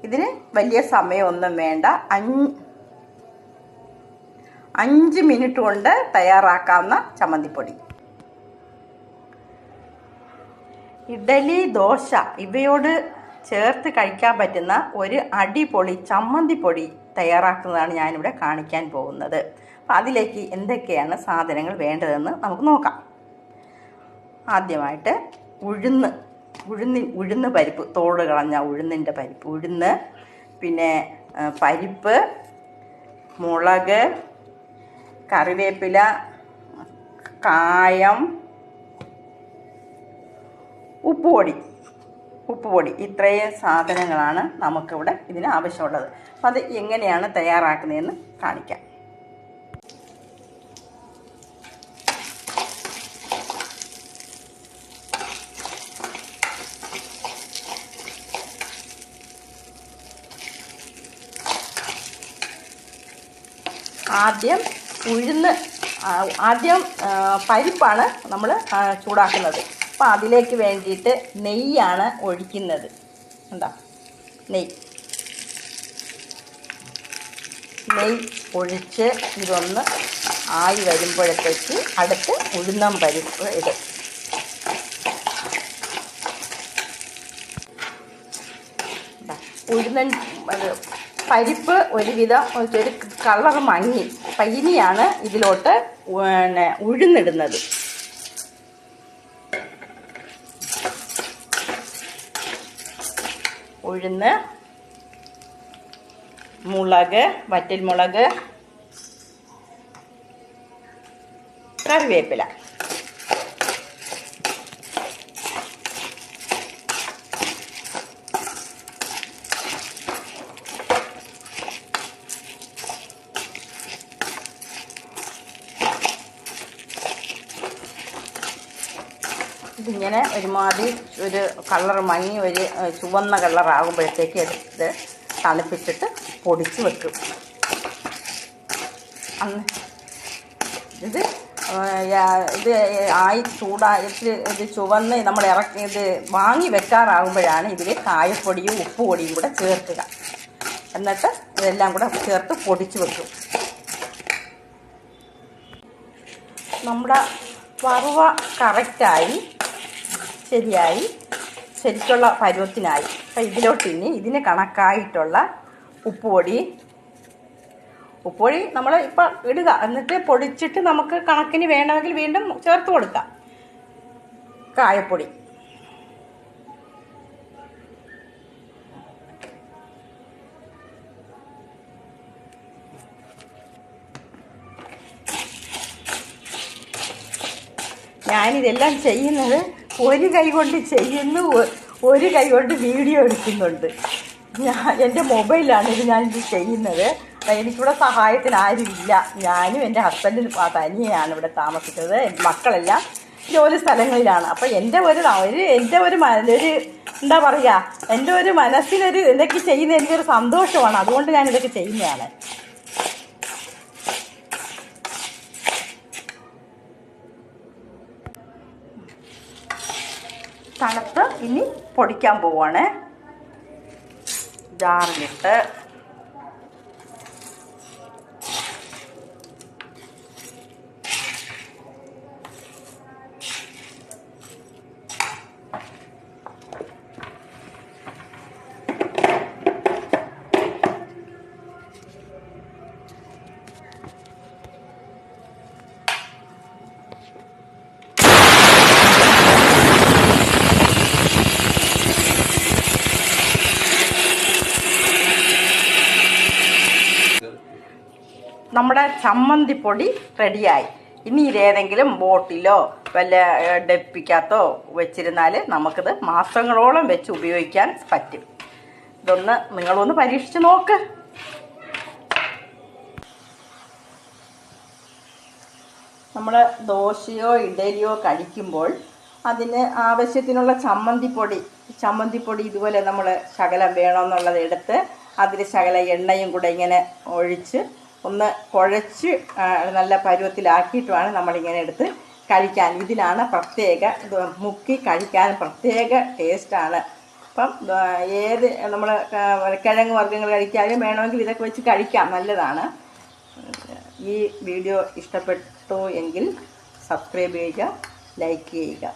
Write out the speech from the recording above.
ഇതിന് വലിയ സമയമൊന്നും വേണ്ട. 5 മിനിറ്റ് കൊണ്ട് തയ്യാറാക്കാവുന്ന ചമ്മന്തിപ്പൊടി. ഇഡലി, ദോശ ഇവയോട് ചേർത്ത് കഴിക്കാൻ പറ്റുന്ന ഒരു അടിപൊളി ചമ്മന്തിപ്പൊടി തയ്യാറാക്കുന്നതാണ് ഞാനിവിടെ കാണിക്കാൻ പോകുന്നത്. അപ്പം അതിലേക്ക് എന്തൊക്കെയാണ് സാധനങ്ങൾ വേണ്ടതെന്ന് നമുക്ക് നോക്കാം. ആദ്യമായിട്ട് ഉഴുന്ന് പരിപ്പ്, തോട് കളഞ്ഞ ഉഴുന്നിൻ്റെ പരിപ്പ്, ഉഴുന്ന്, പിന്നെ പരിപ്പ്, മുളക്, കറിവേപ്പില, കായം, ഉപ്പുപൊടി ഇത്രയും സാധനങ്ങളാണ് നമുക്കിവിടെ ഇതിന് ആവശ്യമുള്ളത്. അപ്പം അത് എങ്ങനെയാണ് തയ്യാറാക്കുന്നതെന്ന് കാണിക്കാം. ആദ്യം പരിപ്പാണ് നമ്മൾ ചൂടാക്കുന്നത്. അപ്പോൾ അതിലേക്ക് വേണ്ടിയിട്ട് നെയ്യാണ് ഒഴിക്കുന്നത്. എന്താ നെയ്യ് ഒഴിച്ച് ഇതൊന്ന് ആയി വരുമ്പോഴത്തേക്ക് അടുത്ത് ഉഴുന്നൻ പരിപ്പ് ഇടും. പരിപ്പ് ഒരുവിധം ഒരു കളർ മങ്ങി ഇനിയാണ് ഇതിലോട്ട് ഉഴുന്നിടുന്നത്. ഉഴുന്ന്, മുളക്, വറ്റൽമുളക്, കറിവേപ്പില. ഇതിങ്ങനെ ഒരുമാതിരി ഒരു കളർ മങ്ങി ഒരു ചുവന്ന കളറാകുമ്പോഴത്തേക്ക് എടുത്ത് തണുപ്പിച്ചിട്ട് പൊടിച്ച് വെക്കും. ഇത് ആയി ചൂടായിട്ട് ഇത് ചുവന്ന് നമ്മൾ ഇത് വാങ്ങി വെക്കാറാകുമ്പോഴാണ് ഇതിൽ കായപ്പൊടിയും ഉപ്പുപൊടിയും കൂടെ ചേർക്കുക. എന്നിട്ട് ഇതെല്ലാം കൂടെ ചേർത്ത് പൊടിച്ച് വെക്കും. നമ്മുടെ വറുവ കറക്റ്റായി ശരിക്കുള്ള പരുവത്തിനായി. അപ്പം ഇതിലോട്ട് ഇനി ഇതിന് കണക്കായിട്ടുള്ള ഉപ്പുപൊടി നമ്മൾ ഇപ്പം ഇടുക. എന്നിട്ട് പൊടിച്ചിട്ട് നമുക്ക് കണക്കിന് വേണമെങ്കിൽ വീണ്ടും ചേർത്ത് കൊടുക്കാം. കായപ്പൊടി, ഞാനിതെല്ലാം ചെയ്യുന്നത് ഒരു കൈ കൊണ്ട് ചെയ്യുന്നു, ഒരു കൈ കൊണ്ട് വീഡിയോ എടുക്കുന്നുണ്ട്. എൻ്റെ മൊബൈലാണ് ഞാനിത് ചെയ്യുന്നത്. എനിക്കിവിടെ സഹായത്തിന് ആരുമില്ല. ഞാനും എൻ്റെ ഹസ്ബൻഡും തനിയെയാണ് ഇവിടെ താമസിക്കുന്നത്. മക്കളെല്ലാം ജോലി സ്ഥലങ്ങളിലാണ്. അപ്പം എൻ്റെ ഒരു എന്താ പറയുക, എൻ്റെ ഒരു മനസ്സിനൊരു ഇതൊക്കെ ചെയ്യുന്നത് എനിക്കൊരു സന്തോഷമാണ്. അതുകൊണ്ട് ഞാനിതൊക്കെ ചെയ്യുന്നതാണ്. തണുത്ത് ഇനി പൊടിക്കാൻ പോവാണ്. ജാറിലിട്ട് നമ്മുടെ ചമ്മന്തിപ്പൊടി റെഡിയായി. ഇനി ഇതേതെങ്കിലും ബോട്ടിലോ വല്ല ഡപ്പിക്കകത്തോ വെച്ചിരുന്നാൽ നമുക്കിത് മാസങ്ങളോളം വെച്ച് ഉപയോഗിക്കാൻ പറ്റും. ഇതൊന്ന് നിങ്ങളൊന്ന് പരീക്ഷിച്ച് നോക്ക്. നമ്മൾ ദോശയോ ഇഡലിയോ കഴിക്കുമ്പോൾ അതിന് ആവശ്യത്തിനുള്ള ചമ്മന്തിപ്പൊടി ഇതുപോലെ നമ്മൾ ശകലം വേണമെന്നുള്ളത് എടുത്ത് അതിൽ ശകല എണ്ണയും കൂടെ ഇങ്ങനെ ഒഴിച്ച് ഒന്ന് കുഴച്ച് നല്ല പരുവത്തിലാക്കിയിട്ടുമാണ് നമ്മളിങ്ങനെ എടുത്ത് കഴിക്കാൻ. ഇതിനാണ് പ്രത്യേക മുക്കി കഴിക്കാൻ പ്രത്യേക ടേസ്റ്റാണ്. അപ്പം ഏത് നമ്മൾ കിഴങ്ങ് വർഗ്ഗങ്ങൾ കഴിക്കാനും വേണമെങ്കിൽ ഇതൊക്കെ വെച്ച് കഴിക്കാം, നല്ലതാണ്. ഈ വീഡിയോ ഇഷ്ടപ്പെട്ടു എങ്കിൽ സബ്സ്ക്രൈബ് ചെയ്യുക, ലൈക്ക് ചെയ്യുക.